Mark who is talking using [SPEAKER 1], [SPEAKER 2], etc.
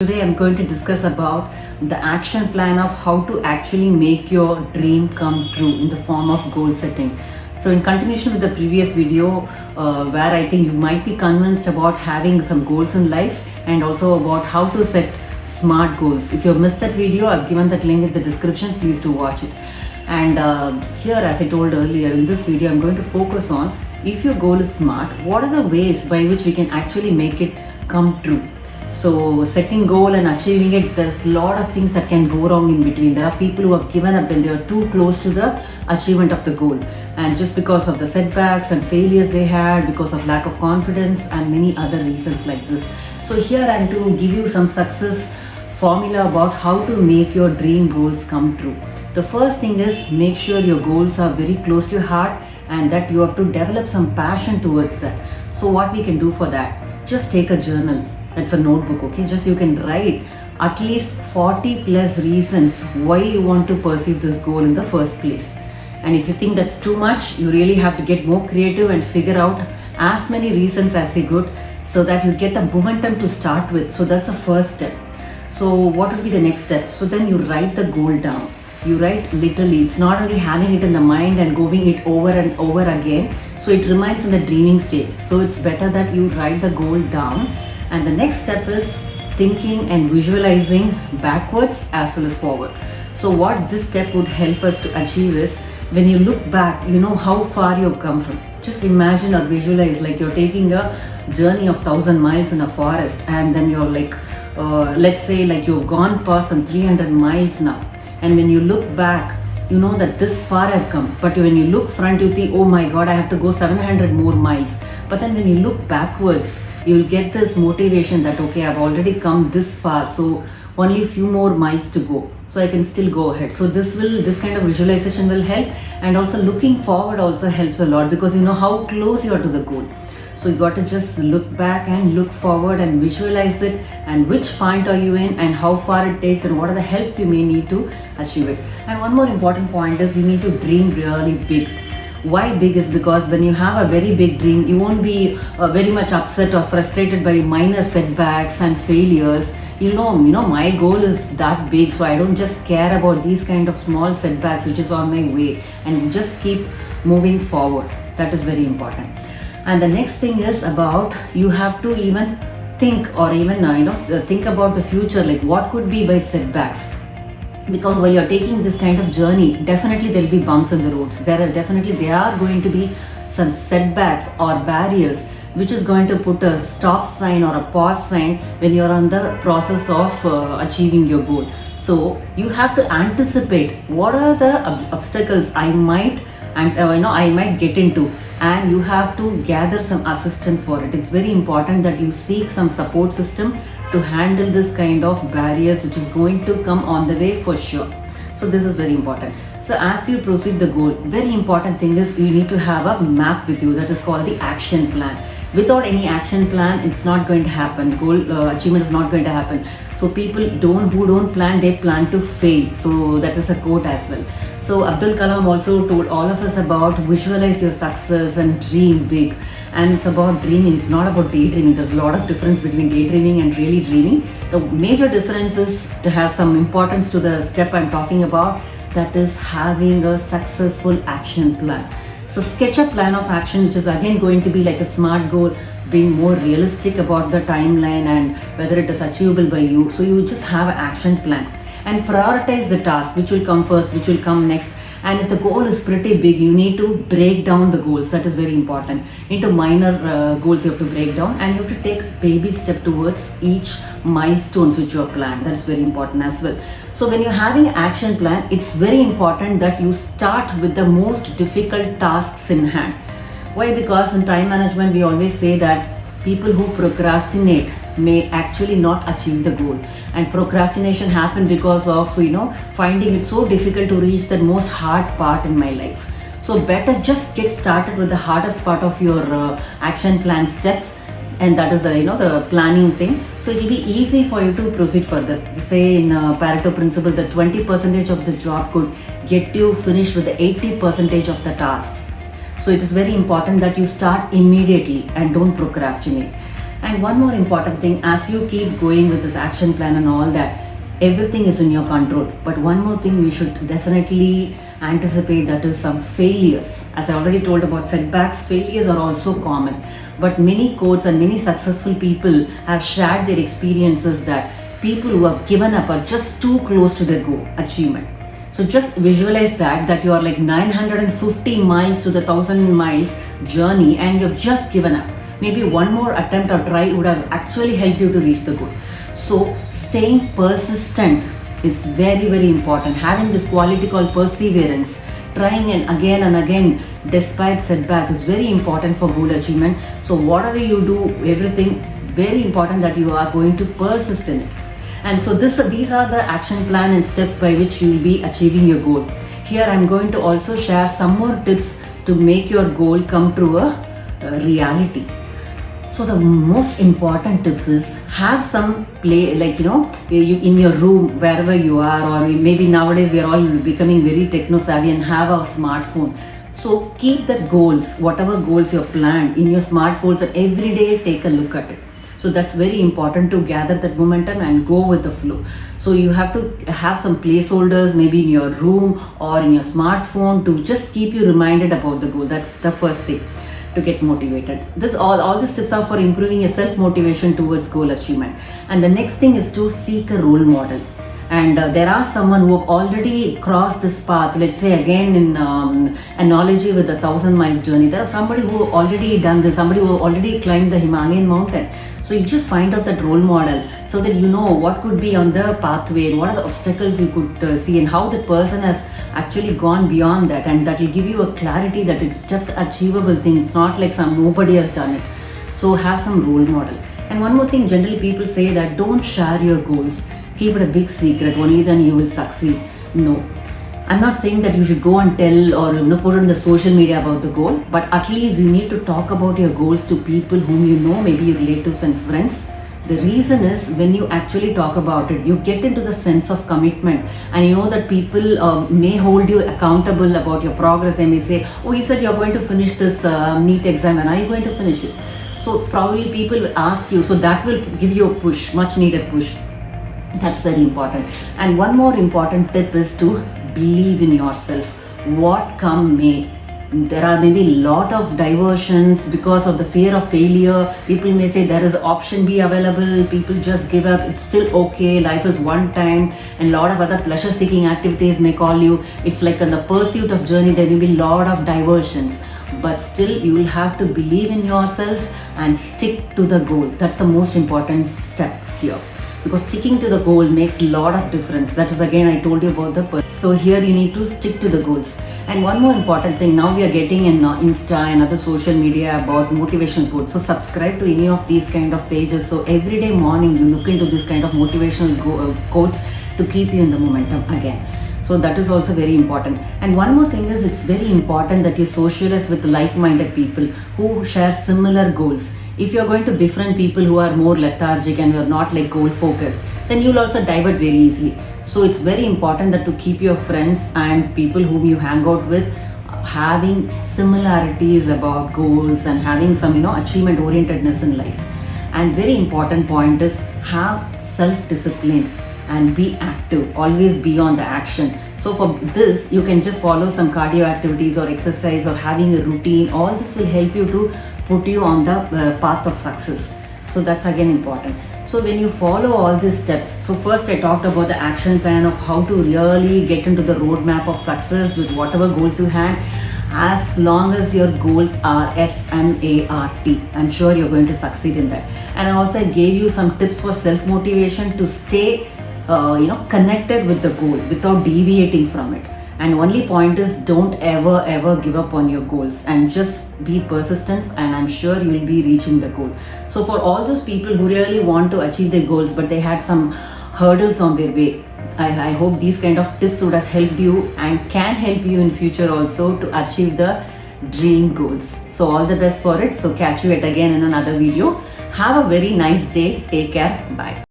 [SPEAKER 1] Today I'm going to discuss about the action plan of how to actually make your dream come true in the form of goal setting. So in continuation with the previous video where I think you might be convinced about having some goals in life and also about how to set smart goals. If you have missed that video, I've given that link in the description. Please do watch it. And here, as I told earlier, in this video I'm going to focus on, if your goal is smart, what are the ways by which we can actually make it come true. So setting goal and achieving it, there's a lot of things that can go wrong in between. There are people who have given up when they are too close to the achievement of the goal, and just because of the setbacks and failures they had, because of lack of confidence and many other reasons like this. So here I'm to give you some success formula about how to make your dream goals come true. The first thing is, make sure your goals are very close to your heart and that you have to develop some passion towards that. So what we can do for that, just take a journal. It's a notebook, okay? Just you can write at least 40 plus reasons why you want to pursue this goal in the first place. And if you think that's too much, you really have to get more creative and figure out as many reasons as you could so that you get the momentum to start with. So that's the first step. So what would be the next step? So then you write the goal down. You write literally. It's not only having it in the mind and going it over and over again. So it remains in the dreaming stage. So it's better that you write the goal down. And the next step is thinking and visualizing backwards as well as forward. So what this step would help us to achieve is, when you look back, you know how far you've come from. Just imagine or visualize like you're taking a journey of 1,000 miles in a forest, and then you're like, let's say like you've gone past some 300 miles now. And when you look back, you know that this far I've come. But when you look front, you think, oh my God, I have to go 700 more miles. But then when you look backwards, you'll get this motivation that, okay, I've already come this far, so only a few more miles to go, so I can still go ahead. So this kind of visualization will help, and also looking forward also helps a lot, because you know how close you are to the goal. So you got to just look back and look forward and visualize it, and which point are you in and how far it takes and what are the helps you may need to achieve it. And one more important point is, you need to dream really big. Why big is because when you have a very big dream, you won't be very much upset or frustrated by minor setbacks and failures. You know, my goal is that big, so I don't just care about these kind of small setbacks which is on my way, and just keep moving forward. That is very important. And the next thing is about, you have to even think, or even think about the future, like what could be by setbacks. Because while you're taking this kind of journey, definitely there'll be bumps in the roads. There are going to be some setbacks or barriers which is going to put a stop sign or a pause sign when you're on the process of achieving your goal. So you have to anticipate what are the obstacles I might get into, and you have to gather some assistance for it. It's very important that you seek some support system to handle this kind of barriers which is going to come on the way for sure. So this is very important. So as you proceed the goal, very important thing is, you need to have a map with you, that is called the action plan. Without any action plan, it's not going to happen. Goal achievement is not going to happen. So people who don't plan, they plan to fail. So that is a quote as well. So Abdul Kalam also told all of us about visualize your success and dream big. And it's about dreaming, it's not about daydreaming. There's a lot of difference between daydreaming and really dreaming. The major difference is to have some importance to the step I'm talking about, that is having a successful action plan. So sketch a plan of action, which is again going to be like a SMART goal, being more realistic about the timeline and whether it is achievable by you. So you just have an action plan and prioritize the task, which will come first, which will come next. And if the goal is pretty big, you need to break down the goals. That is very important. Into minor goals you have to break down, and you have to take baby step towards each milestones which you have planned. That's very important as well. So when you're having an action plan, it's very important that you start with the most difficult tasks in hand. Why? Because in time management, we always say that people who procrastinate may actually not achieve the goal, and procrastination happen because of finding it so difficult to reach the most hard part in my life. So better just get started with the hardest part of your action plan steps, and that is the planning thing. So it will be easy for you to proceed further. They say in Pareto principle that 20% of the job could get you finished with the 80% of the tasks. So it is very important that you start immediately and don't procrastinate. And one more important thing, as you keep going with this action plan and all that, everything is in your control. But one more thing you should definitely anticipate, that is some failures. As I already told about setbacks, failures are also common. But many coaches and many successful people have shared their experiences that people who have given up are just too close to their goal achievement. So just visualize that you are like 950 miles to the 1000 miles journey and you've just given up. Maybe one more attempt or try would have actually helped you to reach the goal. So staying persistent is very, very important. Having this quality called perseverance, trying and again despite setback, is very important for goal achievement. So whatever you do, everything very important that you are going to persist in it. And so these are the action plan and steps by which you will be achieving your goal. Here I'm going to also share some more tips to make your goal come to a reality. So the most important tips is have some play, like you in your room, wherever you are, or maybe nowadays we are all becoming very techno savvy and have a smartphone. So keep that goals, whatever goals you have planned in your smartphones, and every day take a look at it. So that's very important to gather that momentum and go with the flow. So you have to have some placeholders maybe in your room or in your smartphone to just keep you reminded about the goal. That's the first thing to get motivated. This all these tips are for improving your self-motivation towards goal achievement. And the next thing is to seek a role model. And there are someone who have already crossed this path. Let's say again in analogy with the 1000 miles journey, there is somebody who already done this, somebody who already climbed the Himalayan mountain. So you just find out that role model so that you know what could be on the pathway, what are the obstacles you could see, and how the person has actually gone beyond that, and that will give you a clarity that it's just achievable thing. It's not like nobody has done it. So have some role model. And one more thing, generally people say that don't share your goals. Keep it a big secret, only then you will succeed. No, I'm not saying that you should go and tell or put on the social media about the goal, but at least you need to talk about your goals to people whom you know, maybe your relatives and friends. The reason is when you actually talk about it, you get into the sense of commitment, and you know that people may hold you accountable about your progress. They may say, oh, you said you're going to finish this NEET exam, and are you going to finish it? So probably people will ask you, so that will give you a push, much needed push. That's very important. And one more important tip is to believe in yourself. What come may. There are maybe a lot of diversions because of the fear of failure. People may say there is option B available. People just give up. It's still okay. Life is one time. And a lot of other pleasure seeking activities may call you. It's like in the pursuit of journey, there may be a lot of diversions. But still you will have to believe in yourself and stick to the goal. That's the most important step here. Because sticking to the goal makes a lot of difference. That is again I told you about so here you need to stick to the goals. And one more important thing, now we are getting in Insta and other social media about motivational quotes. So subscribe to any of these kind of pages. So every day morning you look into this kind of motivational quotes to keep you in the momentum again. So that is also very important. And one more thing is, it's very important that you socialize with like-minded people who share similar goals. If you're going to befriend people who are more lethargic and you're not like goal focused, then you'll also divert very easily. So it's very important that to keep your friends and people whom you hang out with having similarities about goals and having some achievement orientedness in life. And very important point is have self-discipline and be active, always be on the action. So for this you can just follow some cardio activities or exercise or having a routine. All this will help you to put you on the path of success. So that's again important. So when you follow all these steps, so first I talked about the action plan of how to really get into the roadmap of success with whatever goals you had. As long as your goals are SMART, I'm sure you're going to succeed in that. And I also gave you some tips for self-motivation to stay connected with the goal without deviating from it. And only point is, don't ever give up on your goals and just be persistent, and I'm sure you will be reaching the goal. So for all those people who really want to achieve their goals but they had some hurdles on their way, I hope these kind of tips would have helped you and can help you in future also to achieve the dream goals. So all the best for it. So catch you again in another video. Have a very nice day. Take care. Bye.